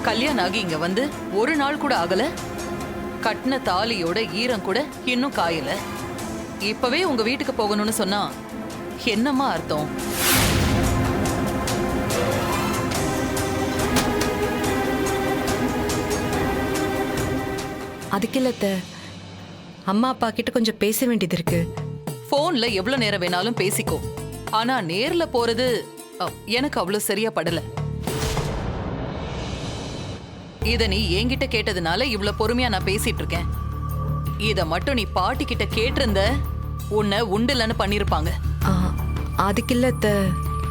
கல்யாணம் ஆகி இங்க வந்து ஒரு நாள் கூட ஆகல. கட்டின தாலியோட ஈரம் கூட இன்னும் காயல. இப்பவே உங்க வீட்டுக்கு போகணும்னு சொன்னா என்னம்மா அர்த்தம்? அதுக்கு இல்ல, அம்மா அப்பா கிட்ட கொஞ்சம் பேச வேண்டியது இருக்கு. போன்ல எவ்வளவு நேரம் வேணாலும் பேசிக்கோ. ஆனா நேர்ல போறது எனக்கு அவ்வளவு சரியா படல. இத நீ என்கிட்ட கேட்டதுனால இவ்வளவு பொறுமையா நான் பேசிட்டு இருக்கேன். இத மட்டும் நீ பாட்டி கிட்ட கேட்டிருந்த உன்னை உண்டுலன்னு பண்ணிருப்பாங்க. அதுக்கு இல்ல.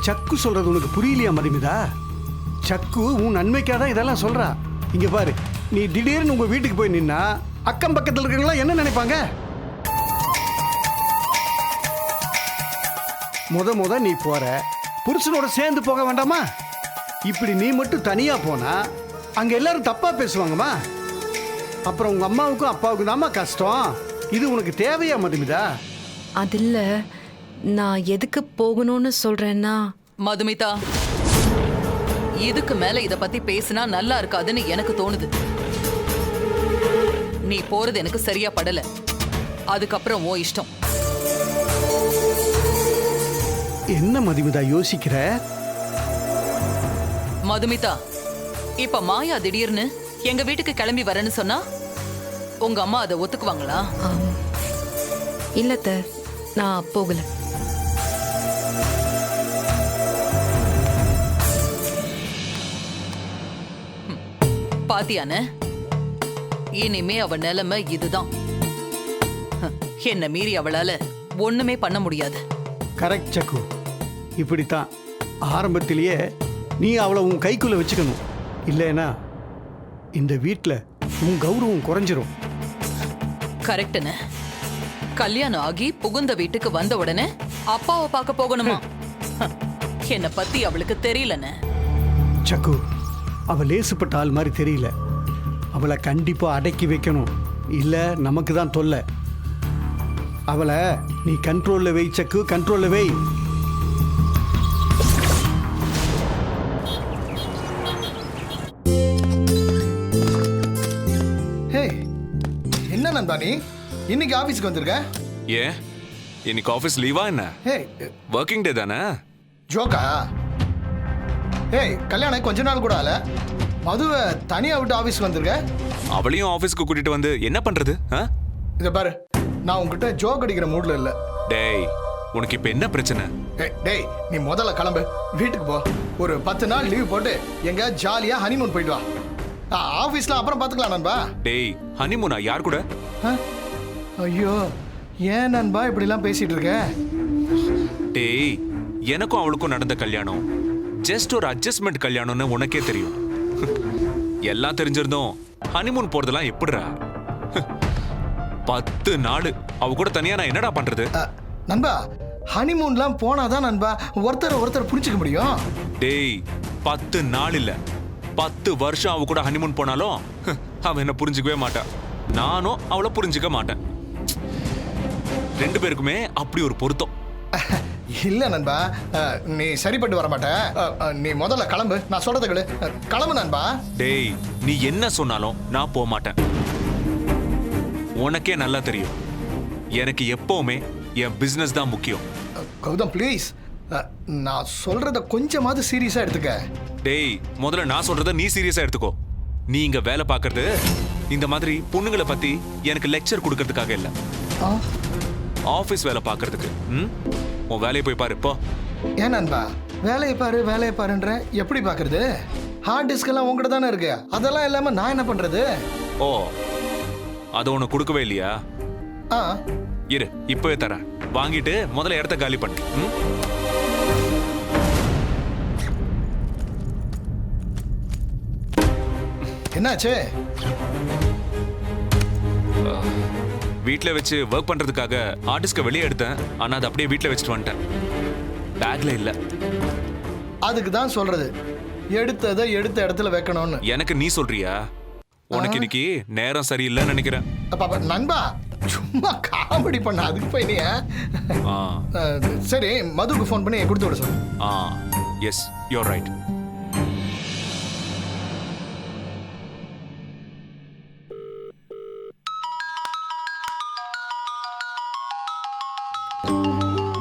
சக்கு சொல்றது உனக்கு புரியலையா மதுமிதா? சக்கு உன் நன்மைக்காதான் இதெல்லாம் சொல்றா. இங்க பாரு, நீ திடீர்னு உங்க வீட்டுக்கு போய் நின்னா அக்கம் பக்கத்துல இருக்கிறவங்க என்ன நினைப்பாங்க? முத நீ போற, புருஷனோட சேர்ந்து போக வேண்டாமா? இப்படி நீ மட்டும் தனியா போனா அங்க எல்லாரும் தப்பா பேசுவாங்கம்மா. அப்புறம் உங்க அம்மாவுக்கும் அப்பாவுக்கும் தாம்மா கஷ்டம். இது உனக்கு தேவையா மதுமிதா? அது இல்ல, நான் எதுக்கு போகணும்னு சொல்றேன்னா. மதுமிதா, இதுக்கு மேல இத பத்தி பேசினா நல்லா இருக்காதுன்னு எனக்கு தோணுது. நீ போறது எனக்கு சரியா படல. அதுக்கப்புறம் ஓ இஷ்டம். என்ன மதுமிதா யோசிக்கிற? மதுமிதா, இப்ப மாயா திடீர்னு எங்க வீட்டுக்கு கிளம்பி வரேன்னு சொன்னா உங்க அம்மா அதை ஒத்துக்குவாங்களா? இல்ல, நான் போகல. பாத்தியானே, இனிமே அவ நிலைமை இதுதான். என்ன மீறி அவளால ஒண்ணுமே பண்ண முடியாது. கரெக்ட் சக்கு. இப்படித்தான் ஆரம்பத்திலேயே நீ அவளை உன் கைக்குள்ள வச்சுக்கணும். இல்லைன்னா இந்த வீட்டில் உன் கௌரவம் குறைஞ்சிரும். கரெக்டுன்னு. கல்யாணம் ஆகி புகுந்த வீட்டுக்கு வந்த உடனே அப்பாவை பார்க்க போகணுமா? என்ன பத்தி அவளுக்கு தெரியலன்னு. சக்கு, அவ லேசுப்பட்ட ஆள் மாதிரி தெரியல. அவளை கண்டிப்பா அடக்கி வைக்கணும். இல்ல நமக்கு தான் தொல்லை. அவளை நீ கண்ட்ரோல்ல வை சக்கு, கண்ட்ரோல்ல வை. என்ன நண்பா நீ இன்னைக்கு ஆபீஸ்க்கு வந்திருக்க? ஏன் இன்னைக்கு ஆபீஸ் லீவா என்ன? ஒர்க்கிங் டே தானே? ஜோக்கா? கல்யாணம் கொஞ்ச நாள் கூட ஆல, மதுவை தனியா விட்டு ஆபீஸ்க்கு வந்திருக்க. அவளையும் ஆபீஸ்க்கு கூட்டிட்டு வந்து என்ன பண்றது? இத பாரு, நான் உன்கிட்ட ஜோக் அடிக்கிற மூட்ல இல்ல. டேய், உனக்கு இப்ப என்ன பிரச்சனை? டேய், நீ முதல்ல கிளம்பு, வீட்டுக்கு போ. ஒரு 10 நாள் லீவ் போட்டு எங்க ஜாலியா ஹனிமூன் போயிட்டு வா. ஆபீஸ்ல அப்புறம் பாத்துக்கலாம் நண்பா. டேய், ஹனிமூனா யார் கூட? ஐயோ, ஏன் நண்பா இப்படி எல்லாம் பேசிட்டு இருக்க? டேய், எனக்கும் அவளுக்கும் நடந்த கல்யாணம் ஜஸ்ட் ஒரு அட்ஜஸ்ட்மெண்ட் கல்யாணம்னு உனக்கே தெரியும். எல்லாம் தெரிஞ்சிருந்தோம் ஹனிமூன் போறதெல்லாம் எப்படிடா? 10 நாள் அவ கூட தனியா நான் என்னடா பண்றது? நண்பா, ஹனிமூன்லாம் போனாதான் நண்பா ஒருத்தர் புரிஞ்சுக்க முடியும். டேய், 10 நாள் இல்ல 10 வருஷம் அவ கூட ஹனிமூன் போனாலும் அவ என்ன புரிஞ்சுக்கவே மாட்டா. நானும் அவளை புரிஞ்சுக்க மாட்டேன். 2 பேருக்குமே அப்படி ஒரு பொருத்தம். இல்ல நண்பா, நீ சரிப்பட்டு வர மாட்ட. நீ முதல்ல கிளம்பு, நான் சொல்றத கேளு. கிளம்பு நண்பா. டேய், நீ என்ன சொன்னாலும் நான் போக மாட்டேன். உனக்கே நல்லா தெரியும் எனக்கு எப்பவுமே என் பிசினஸ் தான் முக்கியம். கௌதம் ப்ளீஸ், நான் சொல்றத கொஞ்சமாவது சீரியஸா எடுத்துக்க. டேய், முதல்ல நான் சொல்றத நீ சீரியஸா எடுத்துக்கோ. நீ இங்க வேலை பார்க்கறது இந்த மாதிரி பொண்ணுங்களை பத்தி எனக்கு லெக்சர் கொடுக்கறதுக்காக இல்ல, ஆபீஸ் வேலை பார்க்கறதுக்கு. உன் வேலையை போய் பாரு போ. ஏன் நண்பா வேலையை பாருன்ற? எப்படி பாக்குறது? ஹார்ட் டிஸ்க் எல்லாம் உங்ககிட்ட தானே இருக்கு. அதெல்லாம் இல்லாம நான் என்ன பண்றது? ஓ, அது உனக்கு கொடுக்கவே இல்லையா? இரு, இப்பவே தரேன். வாங்கிட்டு முதல்ல இடத்த காலி பண்ணு. என்னாச்சு? வீட்டில் வச்சு ஒர்க் பண்றதுக்காக ஆர்டிஸ்ட்க்கு வெளியே எடுத்தேன். ஆனா அது அப்படியே வீட்டில் வச்சுட்டு வந்துட்டேன். பேக்ல இல்ல. அதுக்கு தான் சொல்றது, எடுத்ததை எடுத்த இடத்துல வைக்கணும்னு. எனக்கு நீ சொல்றியா? உனக்கு இன்னைக்கு நேரம் சரியில்லைன்னு நினைக்கிறேன். நண்பா, சும்மா காமெடி பண்ண, அதுக்கு போய் நீ சரி மதுக்கு ஃபோன் பண்ணி கொடுத்து விட சொல்லு. Yes, you are right.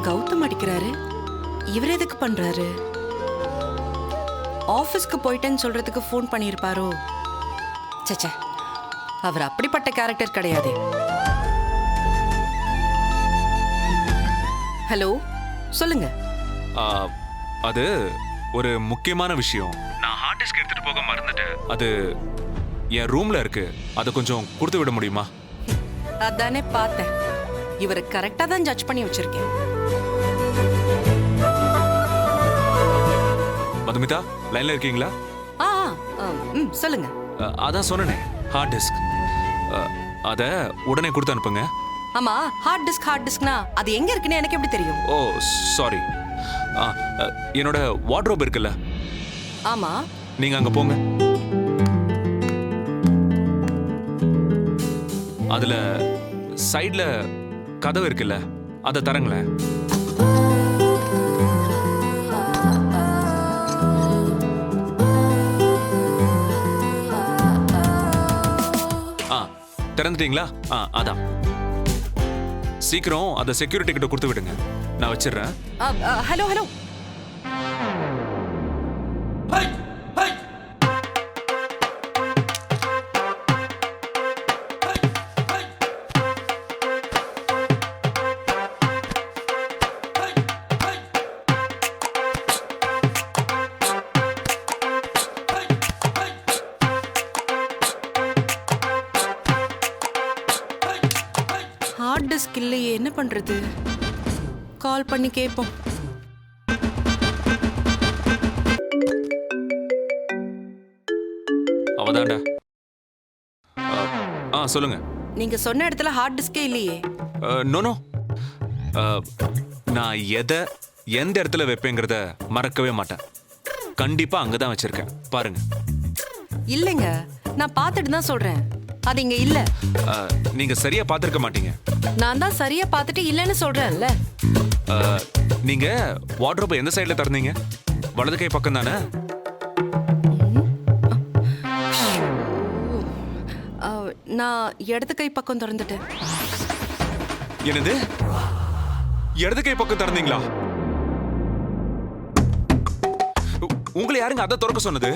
Gautham அடிக்கிறாரு. இவர் எதுக்கு பண்றாரு? ஆபீஸ்க்கு போயிட்டேன்னு சொல்றதுக்கு ஃபோன் பண்ணியிருப்பாரோ? சச்சா, அவர் அப்படிப்பட்ட கேரக்டர் கிடையாது. ஹலோ, சொல்லுங்க. அது ஒரு முக்கியமான விஷயம். நான் ஹார்ட் டிஸ்க் எடுத்துட்டு போக மறந்துட்டேன். அது என் ரூம்ல இருக்கு. அதை கொஞ்சம் கொடுத்து விட முடியுமா? அதானே பார்த்தேன். இவரை கரெக்டா தான் ஜட்ஜ் பண்ணி வச்சிருக்கேன். மதுமிதா, லைன்ல இருக்கீங்களா? ஆ சொல்லுங்க. அதான் சொன்னனே, ஹார்ட் டிஸ்க். அத உடனே கொடுத்து அனுப்புங்க. ஆமா, ஹார்ட் டிஸ்க்னா அது எங்க இருக்குன்னு எனக்கு எப்படி தெரியும்? ஓ சாரி. என்னோட வார்ட்ரோப் இருக்குல்ல, ஆமா. நீங்க அங்க போங்க. அதுல சைடுல கதவு இருக்குல்ல, அதை தரங்களேன். திறந்துட்டீங்களா? அதான். சீக்கிரம் அதை செக்யூரிட்டி கிட்ட கொடுத்து விடுங்க. நான் வச்சிடுறேன். Hello hello. ஹார்ட் டிஸ்க் இல்லையே, என்ன பண்றது? கால் பண்ணி கேட்போம். அவதாண்டா. சொல்லுங்க. நீங்க சொன்ன இடத்துல ஹார்ட் டிஸ்கே இல்லையே. நோ. நான் எந்த இடத்துல வைப்பேங்கிறத மறக்கவே மாட்டேன். கண்டிப்பா அங்கதான் வச்சிருக்கேன், பாருங்க. இல்லைங்க, நான் பார்த்துட்டு தான் சொல்றேன். அது இங்க இல்ல. நீங்க சரியா பார்த்திருக்க மாட்டீங்க. நான் தான் சரியா பார்த்துட்டு இல்லைன்னு சொல்றேன்ல. நீங்க வார்ட்ரோப் எந்த சைடுல திறந்தீங்க? வலது கை பக்கம் தானே? நான் இடது கை பக்கம் திறந்துட்டேன். என்னது? இடது கை பக்கம் திறந்தீங்களா? உங்களை யாருங்க அதை திறக்க சொன்னது?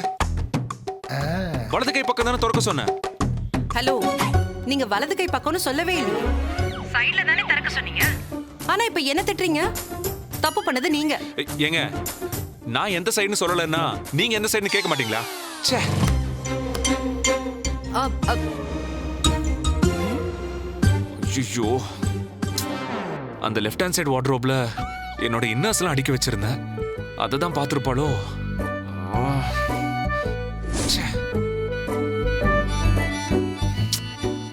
வலது கை பக்கம் தானே திறக்க சொன்னேன். ஹலோ, நீங்க வலது கை பக்கம்னு சொல்லவே இல்லையே. சைடுல தானே திறக்க சொன்னீங்க. ஆனா இப்ப என்ன திட்டுறீங்க? தப்பு பண்ணது நீங்க. ஏங்க, நான் எந்த சைடுன்னு சொல்லலன்னா நீங்க எந்த சைடுன்னு கேட்க மாட்டீங்களா? ச்சே. ஐயோ, அந்த லெஃப்ட் ஹேண்ட் சைடு வார்ட்ரோப்ல என்னோட இன்னர்ஸ்லாம் அடிக்க வச்சிருந்தேன். அதை தான் பார்த்துருப்பாளோ?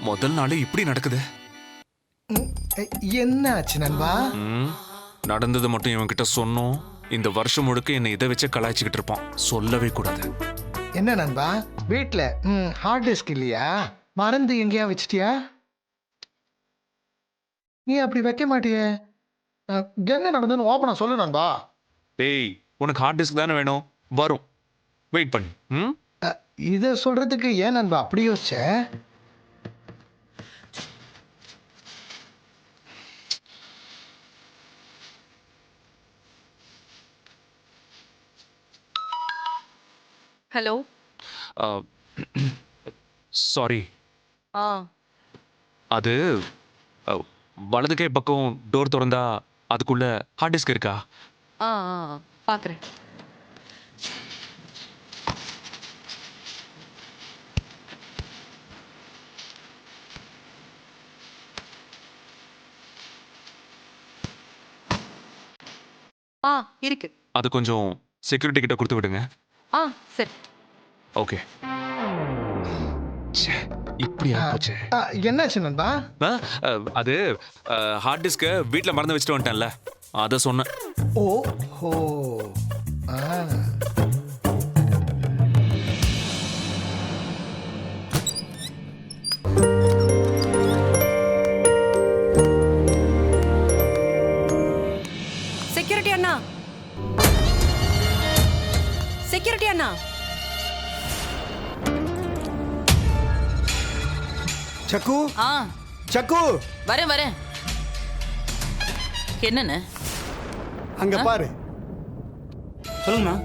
முதல் நாளே இப்படி நடக்குது. என்ன ஆச்சு நண்பா? நடந்தது மட்டும் இவன் கிட்ட சொன்னோம், இந்த வருஷம் முழுக்க என்னை இதை வச்சு கலாய்ச்சிக்கிட்டு இருப்பான். சொல்லவே கூடாது. என்ன நண்பா, வீட்ல ஹார்ட் டிஸ்க் இல்லையா? மறந்து எங்கேயா வச்சிட்டியா? நீ அப்படி வைக்க மாட்டியே. என்ன நடந்ததுன்னு ஓப்பனா சொல்லு நண்பா. டேய், உனக்கு ஹார்ட் டிஸ்க் தானே வேணும்? வரும், வெயிட் பண்ணு. இதை சொல்றதுக்கு ஏன் நண்பா அப்படி யோசிச்ச? ஹலோ. சாரி. அது வலது கை பக்கம் டோர் திறந்தா அதுக்குள்ள ஹார்ட் டிஸ்க் இருக்கா? பாக்குறேன். இருக்கு. அது கொஞ்சம் செக்யூரிட்டி கிட்ட கொடுத்து விடுங்க. சரி. ஓகே. இப்படி ஆச்சு. என்னாச்சு நண்பா? அது ஹார்ட் டிஸ்க வீட்ல மறந்து வச்சுட்டு வந்துட்டேன்ல, அத சொன்னேன். ஓஹோ. செக்யூரிட்டி அண்ணா, செக்யூரிட்டி அண்ணா. சக்கு, சக்கு. வரேன். என்னன்னு? அங்க பாரு. சொல்லுங்கம்மா.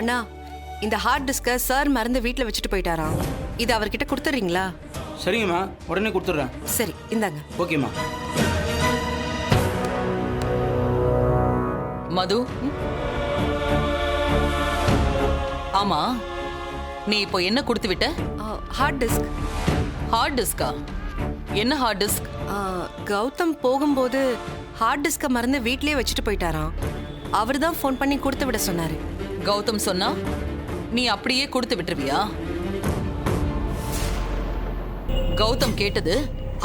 அண்ணா இந்த ஹார்ட் டிஸ்கை சார் மறந்து வீட்டில் வச்சுட்டு போயிட்டாராம். இது அவர்கிட்ட கொடுத்துறீங்களா? சரிங்கம்மா, உடனே கொடுத்துட்றேன். சரி இந்தாங்க. ஓகேம்மா. மது, ஆமா, நீ இப்போ என்ன கொடுத்து விட்ட? Hard disk. ஹார்ட் டிஸ்கா? என்ன ஹார்ட் டிஸ்க்? கௌதம் போகும்போது ஹார்ட் டிஸ்கை மறந்து வீட்லயே வச்சுட்டு போயிட்டாராம். அவர் தான் ஃபோன் பண்ணி கொடுத்து விட சொன்னாரு. கௌதம் சொன்னா நீ அப்படியே கொடுத்து விட்டுருவியா? கௌதம் கேட்டது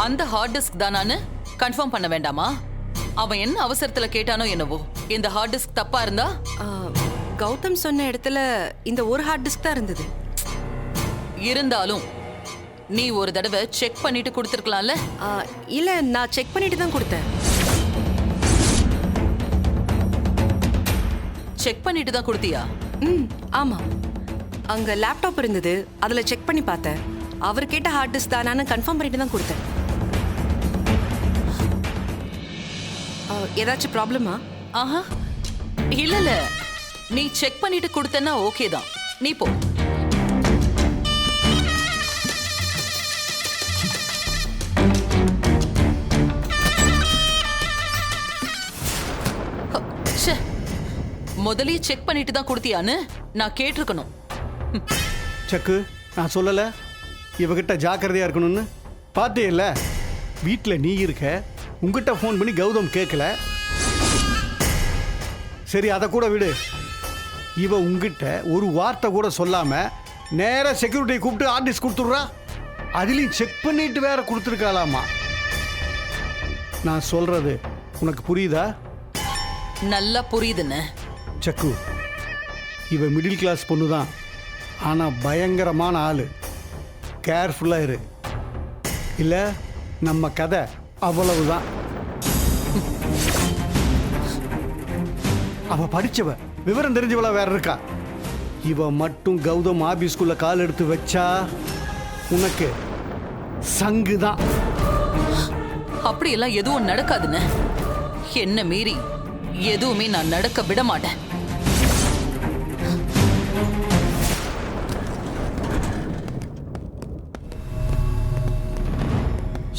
அந்த ஹார்ட் டிஸ்க் தானான்னு கன்ஃபார்ம் பண்ண வேண்டாமா? அவன் என்ன அவசரத்துல கேட்டானோ என்னவோ. இந்த ஹார்ட் டிஸ்க் தப்பா இருந்தா? கௌதம் சொன்ன இடத்துல இந்த ஒரு ஹார்ட் டிஸ்க் தான் இருந்தது. இருந்தாலும் நீ ஒரு தடவை செக் பண்ணிட்டு கொடுத்துருக்கலாம்ல? இல்ல, நான் செக் பண்ணிட்டு தான் கொடுத்தேன். செக் பண்ணிட்டு தான் கொடுத்தியா? ஆமா. அங்க லேப்டாப் இருந்தது, அதுல செக் பண்ணி பார்த்தேன். அவர் கேட்ட ஹார்ட் டிஸ்க் தானான்னு கன்ஃபார்ம் பண்ணிட்டு தான் கொடுத்தேன். ஏதாச்சும் ப்ராப்ளமா? ஆஹா, இல்ல, நீ செக் பண்ணிட்டு கொடுத்தனா ஓகே தான். நீ போ. முதல்லயே செக் பண்ணிட்டு தான் கொடுத்தியான்னு நான் கேட்டிருக்கணும். சக்கு, நான் சொல்லல இவகிட்ட ஜாக்கிரதையா இருக்கணும்னு? பார்த்தே இல்ல, வீட்டில் நீ இருக்க, உங்ககிட்ட ஃபோன் பண்ணி கௌதம் கேட்கல. சரி, அதை கூட விடு. இவ உங்ககிட்ட ஒரு வார்த்தை கூட சொல்லாம நேரா செக்யூரிட்டியை கூப்பிட்டு ஆர்டிஸ்ட் கொடுத்துட்றா. அதுலேயும் செக் பண்ணிட்டு வேற கொடுத்துருக்காளாமா. நான் சொல்றது உனக்கு புரியுதா? நல்லா புரியுதுன்னு. சக்கு, இவ மிடில் கிளாஸ் பொண்ணு தான், ஆனால் பயங்கரமான ஆளு. கேர்ஃபுல்லாக இரு, இல்லை நம்ம கதை அவ்வளவுதான். அவ படிச்சவ, விவரம் தெரிஞ்சவளா வேற இருக்கா? இவ மட்டும் கௌதம் ஆபீஸ்குள்ள கால் எடுத்து வச்சா உனக்கு சங்கு தான். அப்படியெல்லாம் எதுவும் நடக்காதுன்னு. என்ன மீறி எதுவுமே நான் நடக்க விட மாட்டேன்.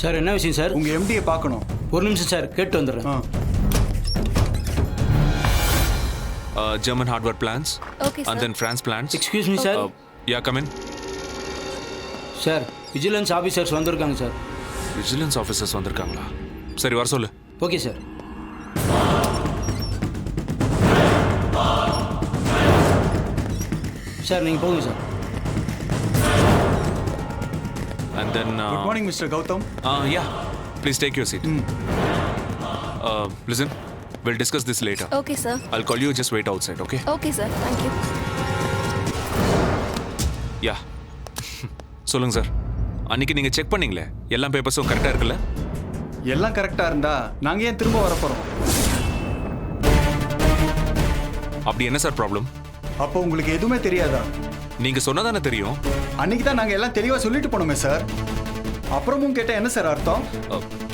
சார், என்ன விஷயம் சார்? உங்க எம்டியை பார்க்கணும். ஒரு நிமிஷம் சார், கேட்டு வந்துடுறேன். German hardware plans. Okay, And sir. then France plans. Excuse me sir. Yeah, come in. Sir, vigilance officers வந்திருக்காங்க சார். விஜிலன்ஸ் ஆஃபீஸர்ஸ் வந்திருக்காங்களா? சரி, வர சொல்லு. Okay sir. சார், நீங்கள் போங்க sir. And then good morning mister Gautham. yeah, please take your seat. Listen, we'll discuss this later. Okay, sir. I'll call you, just wait outside, okay? Okay, sir. Thank you. Yeah. சொல்லுங்க sir. அன்னைக்கு நீங்க check பண்ணீங்களே, எல்லா பேப்பர்ஸும் கரெக்டா இருக்குல்ல? எல்லாம் கரெக்டா இருந்தா நாங்க ஏன் திரும்ப வர போறோம்? அப்படி என்ன சார் ப்ராப்ளம்? அப்போ உங்களுக்கு எதுவுமே தெரியாதா? நீங்க சொன்னதானே தெரியும். அன்னைக்கு தான் நாங்க எல்லாம் தெளிவா சொல்லிட்டு போனோமே சார். அப்புறமும் கேட்டா என்ன சார் அர்த்தம்?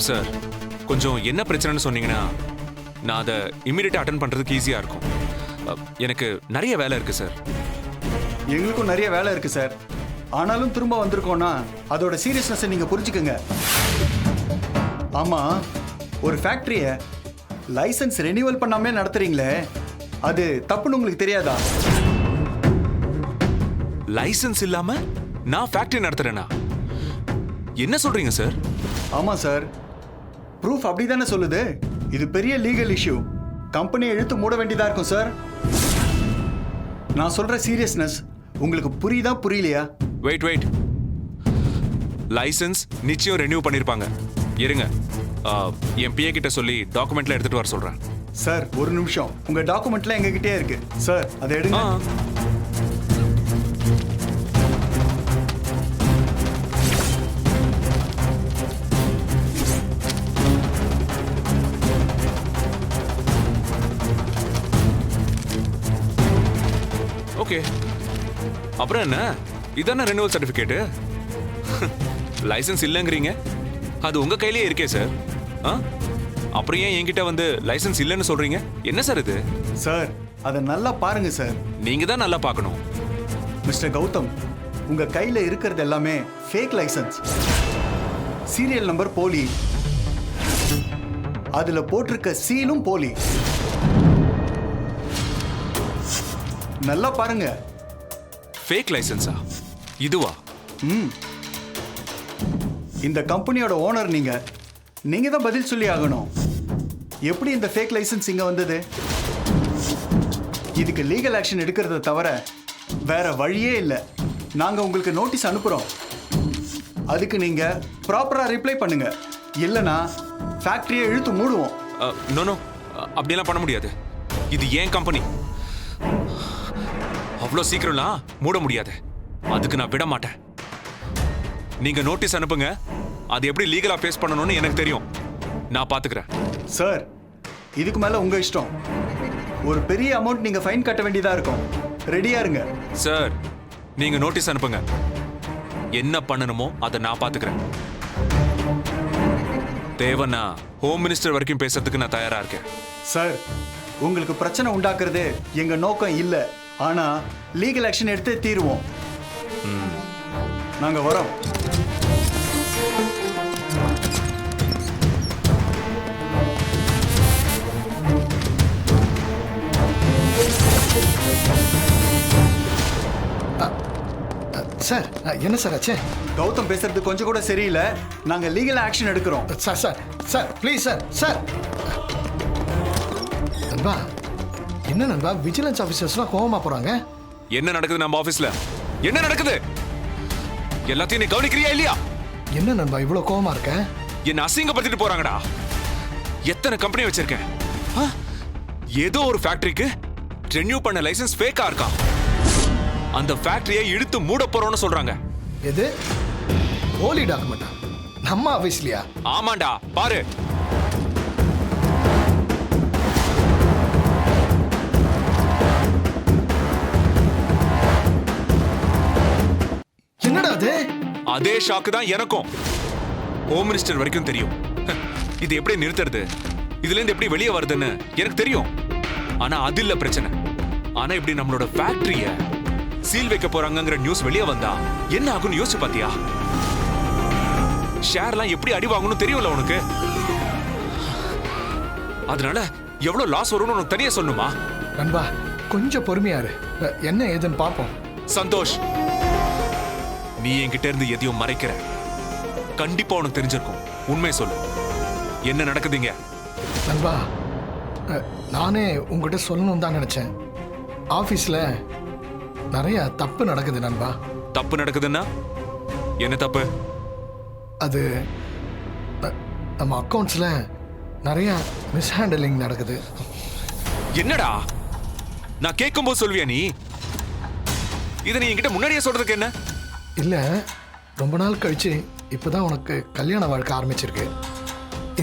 சார், கொஞ்சம் என்ன பிரச்சனைன்னு சொன்னீங்கன்னா நான் அதை இமீடியட்டா அட்டென்ட் பண்றதுக்கு ஈஸியா இருக்கும். எனக்கு நிறைய வேலை இருக்கு சார். எங்களுக்கும் நிறைய வேலை இருக்கு சார். ஆனாலும் திரும்ப வந்திருக்கோம்னா அதோட சீரியஸ்னஸை நீங்க புரிஞ்சுக்கங்க. ஆமா, ஒரு ஃபேக்டரியை லைசன்ஸ் ரெனியூவல் பண்ணாமே நடத்துறீங்களே, அது தப்புன்னு உங்களுக்கு தெரியாதா? லைசன்ஸ் இல்லாம நான் ஃபேக்டரி நடத்துறேனா? என்ன சொல்றீங்க சார்? ஆமா சார், ப்ரூஃப் அப்படிதானே சொல்லுது. இது பெரிய லீகல் இஷ்யூ. கம்பெனியை இழுத்து மூட வேண்டியதா இருக்கும் சார். நான் சொல்ற சீரியஸ்னஸ் உங்களுக்கு புரியுதா புரியலையா? வெயிட், லைசன்ஸ் நிச்சயம் ரெனியூ பண்ணிருப்பாங்க. இருங்க, என் பிஏ கிட்ட சொல்லி டாக்குமெண்ட்ல எடுத்துட்டு வர சொல்றேன். சார், ஒரு நிமிஷம். உங்க டாக்குமெண்ட்ல எங்ககிட்டே இருக்கு சார், அதை எடுங்க. ஓகே, அப்புறம் என்ன? இதானே ரெனியூவல் சர்டிஃபிகேட்டு. லைசன்ஸ் இல்லைங்கிறீங்க, அது உங்க கையிலேயே இருக்கே சார். அப்புறம் ஏன் என்கிட்ட வந்து லைசென்ஸ் இல்லைன்னு சொல்றீங்க? என்ன சார் இது? சார் அதை நல்லா பாருங்க சார். நீங்க தான் நல்லா பார்க்கணும். மிஸ்டர் கௌதம், உங்க கையில இருக்கிறது எல்லாமே ஃபேக் லைசன்ஸ். சீரியல் நம்பர் போலி, அதுல போட்டிருக்க சீலும் போலி. நல்லா பாருங்க. ஃபேக் லைசென்ஸா? இதுவா? இந்த கம்பெனியோட ஓனர் நீங்க தான் பதில் சொல்லி ஆகணும். எப்படி இந்த ஃபேக் லைசன்ஸ் இங்க வந்தது? இதுக்கு லீகல் ஆக்ஷன் எடுக்கிறத தவிர வேற வழியே இல்லை. நாங்க உங்களுக்கு நோட்டீஸ் அனுப்புறோம். அதுக்கு நீங்க ப்ராப்பரா ரிப்ளை பண்ணுங்க. இல்லனா ஃபேக்டரியை இழுத்து மூடுவோம். நோ நோ, அப்படியெல்லாம் பண்ண முடியாது. இது ஏன் கம்பெனி. அவ்வளோ சீக்கிரம்லாம் மூட முடியாது. அதுக்கு நான் விட மாட்டேன். நீங்க நோட்டீஸ் அனுப்புங்க. அது எப்படி லீகலா ஃபேஸ் பண்ணணும்னு எனக்கு தெரியும். நான் பாத்துக்கிறேன். சார், இதுக்கு மேல உங்க இஷ்டம். ஒரு பெரிய அமௌண்ட் நீங்க ஃபைன் கட்ட வேண்டியதா இருக்கும். ரெடியா இருங்க. சார், நீங்க நோட்டீஸ் அனுப்புங்க. என்ன பண்ணணுமோ அதை நான் பாத்துக்கிறேன். தேவனா ஹோம் மினிஸ்டர் வரைக்கும் பேசுறதுக்கு நான் தயாரா இருக்கேன். சார், உங்களுக்கு பிரச்சனை உண்டாக்குறது எங்க நோக்கம் இல்ல. ஆனா லீகல் ஆக்ஷன் எடுத்து தீருவோம். நாங்க வரோம். சார் என்ன சார் ஆச்சு? கௌதம் பேசுறது கொஞ்சம் கூட சரியில்லை. நாங்க லீகல் ஆக்ஷன் எடுக்கிறோம். Sir sir sir please sir. Sir நண்பா, என்ன நண்பா விஜிலன்ஸ் ஆஃபீஸர்ஸ்லாம் கோவமா போறாங்க? என்ன நடக்குது நம்ம ஆபீஸ்ல? என்ன நடக்குது? எல்லாத்தையும் நீ கவனிக்கிறியா இல்லையா? என்ன நண்பா இவ்வளோ கோவமா இருக்க? என்ன அசிங்கப்படுத்திட்டு போறாங்கடா. எத்தனை கம்பெனி வச்சிருக்கேன். ஏதோ ஒரு ஃபேக்டரிக்கு ரெனியூ பண்ண லைசென்ஸ் ஃபேக்கா இருக்கா. அந்த ஃபேக்டரியை இழுத்து மூட போறோம்னு சொல்றாங்க. எது போலி டாக்குமெண்டா? நம்ம ஆபீஸ்லயா? ஆமாண்டா, பாரு. என்னடா அது? அதே ஷாக்கு தான் எனக்கும். ஹோம் மினிஸ்டர் வரைக்கும் தெரியும். இது எப்படி நிறுத்துறது, இதுல இருந்து எப்படி வெளியே வருதுன்னு எனக்கு தெரியும். ஆனா அது இல்ல பிரச்சனை. ஆனா இப்படி நம்மளோட ஃபேக்டரிய சீல் வைக்க போறாங்கங்கிற நியூஸ் வெளியே வந்தா என்ன ஆகும்னு யோசிச்சு பாத்தியா? ஷேர்லாம் எப்படி அடி வாங்கணும் தெரியும்ல உனக்கு. அதனால எவ்வளவு லாஸ் வரும்னு உனக்கு தனியா சொல்லணுமா? நண்பா கொஞ்சம் பொறுமையா இரு. என்ன ஏதுன்னு பாப்போம். சந்தோஷ், நீ என்கிட்ட இருந்து எதையும் மறைக்கிற. கண்டிப்பா உனக்கு தெரிஞ்சிருக்கும். உண்மை சொல்லு, என்ன நடக்குதுங்க? நண்பா, நானே உங்ககிட்ட சொல்லணும் தான் நினைச்சேன். ஆபீஸ்ல நிறைய தப்பு நடக்குது நண்பா. தப்பு நடக்குதுன்னா என்ன தப்பு? அது நம்ம அக்கவுண்ட்ஸ்ல நிறைய மிஸ்ஹேண்டலிங் நடக்குது. என்னடா நான் கேட்கும்போது சொல்வியா நீ? இதை நீ என்கிட்ட முன்னாடியே சொல்றதுக்கு என்ன? இல்ல, ரொம்ப நாள் கழிச்சு இப்பதான் உனக்கு கல்யாண வாழ்க்கை ஆரம்பிச்சிருக்கு.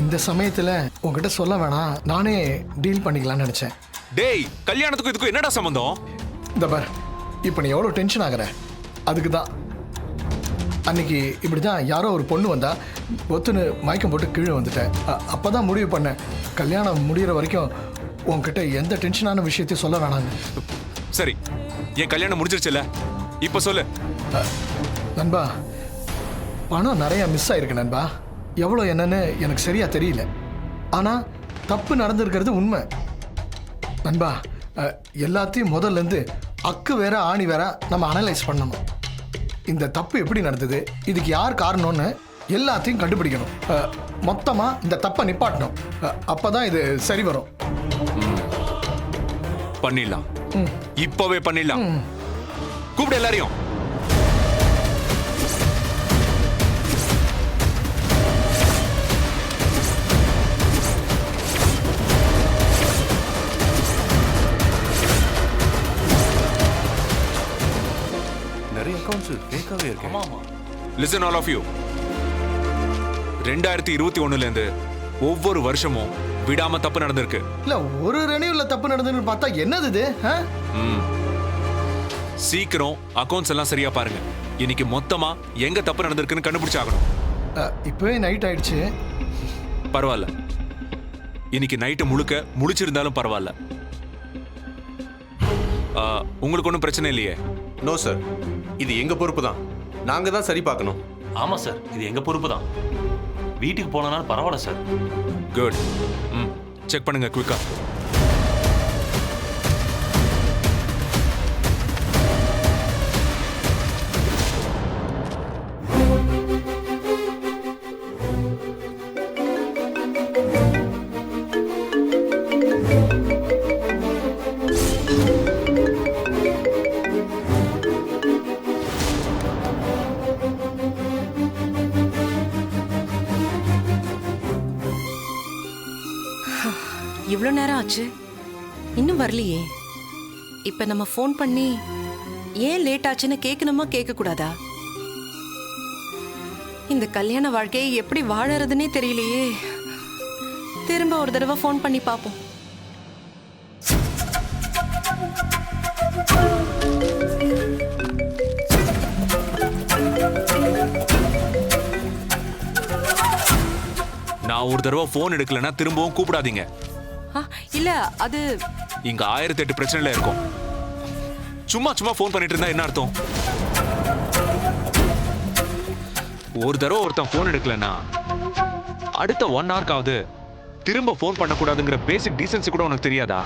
இந்த சமயத்துல உங்ககிட்ட சொல்ல வேணாம், நானே டீல் பண்ணிக்கலாம்னு நினைச்சேன். டேய், கல்யாணத்துக்கும் இதுக்கும் என்னடா சம்பந்தம்? இந்த பார், இப்போ நீ எவ்வளோ டென்ஷன் ஆகிற அதுக்கு தான். அன்னைக்கு இப்படி தான் யாரோ ஒரு பொண்ணு வந்தா, ஒத்துன்னு மயக்கம் போட்டு கீழே வந்துட்டேன். அப்போ தான் முடிவு பண்ணேன், கல்யாணம் முடிகிற வரைக்கும் உன்கிட்ட எந்த டென்ஷனான விஷயத்தையும் சொல்ல வேணாங்க. சரி, என் கல்யாணம் முடிஞ்சிருச்சுல்ல, இப்போ சொல்லு. நண்பா, பணம் நிறைய மிஸ் ஆயிருக்கு நண்பா. எவ்வளோ என்னன்னு எனக்கு சரியா தெரியல. ஆனால் தப்பு நடந்திருக்கிறது உண்மை நண்பா. எல்லாத்தையும் முதல்ல இருந்து அக்கு வேற ஆணி வேற நம்ம அனலைஸ் பண்ணணும். இந்த தப்பு எப்படி நடந்தது, இதுக்கு யார் காரணம்னு எல்லாத்தையும் கண்டுபிடிக்கணும். மொத்தமா இந்த தப்பை நிப்பாட்டணும். அப்பதான் இது சரி வரும். பண்ணிடலாம், இப்பவே பண்ணிடலாம். கூப்பிடு எல்லாரையும். Listen all of you. 2021 இருந்து ஒவ்வொரு வருஷமும் விடாம தப்பு நடந்திருக்கு. இல்ல, ஒரு ரெனியூல தப்பு நடந்துன்னு பார்த்தா என்னது இது? சீக்கிரம் அக்கவுண்ட்ஸ் எல்லாம் சரியா பாருங்க. இன்னைக்கு மொத்தமா எங்க தப்பு நடந்திருக்குன்னு கண்டுபிடிச்சாகணும். இப்பவே நைட் ஆயிடுச்சு. பரவாயில்ல, இன்னைக்கு நைட்டு முழுக்க முழிச்சிருந்தாலும் பரவாயில்ல. உங்களுக்கு ஒன்றும் பிரச்சனை இல்லையே? நோ சார், இது எங்க பொறுப்பு தான். நாங்க தான் சரி பார்க்கணும். ஆமா சார், இது எங்க பொறுப்பு தான். வீட்டுக்கு போனாலும் பரவாயில்ல சார். குட். செக் பண்ணுங்க குயிக்கா. இவ்வளோ நேரம் ஆச்சு, இன்னும் வரலையே. இப்ப நம்ம ஃபோன் பண்ணி ஏன் லேட் ஆச்சுன்னு கேட்கணுமா கேட்க கூடாதா? இந்த கல்யாண வாழ்க்கையை எப்படி வாழறதுன்னே தெரியலையே. திரும்ப ஒரு தடவை ஃபோன் பண்ணி பார்ப்போம். நான் ஒரு தடவை போன் எடுக்கலன்னா திரும்பவும் கூப்பிடாதீங்க. இல்ல, அது இங்க 1008 பிரச்சனைல இருக்கும். சும்மா சும்மா போன் பண்ணிட்டு இருந்தா என்ன அர்த்தம்? ஒரு தடவை ஒருத்தன் போன் எடுக்கலன்னா அடுத்த 1 ஹவர்க்காவது திரும்ப போன் பண்ணக்கூடாதுங்கிற பேசிக் டீசன்சி கூட உனக்கு தெரியாதா?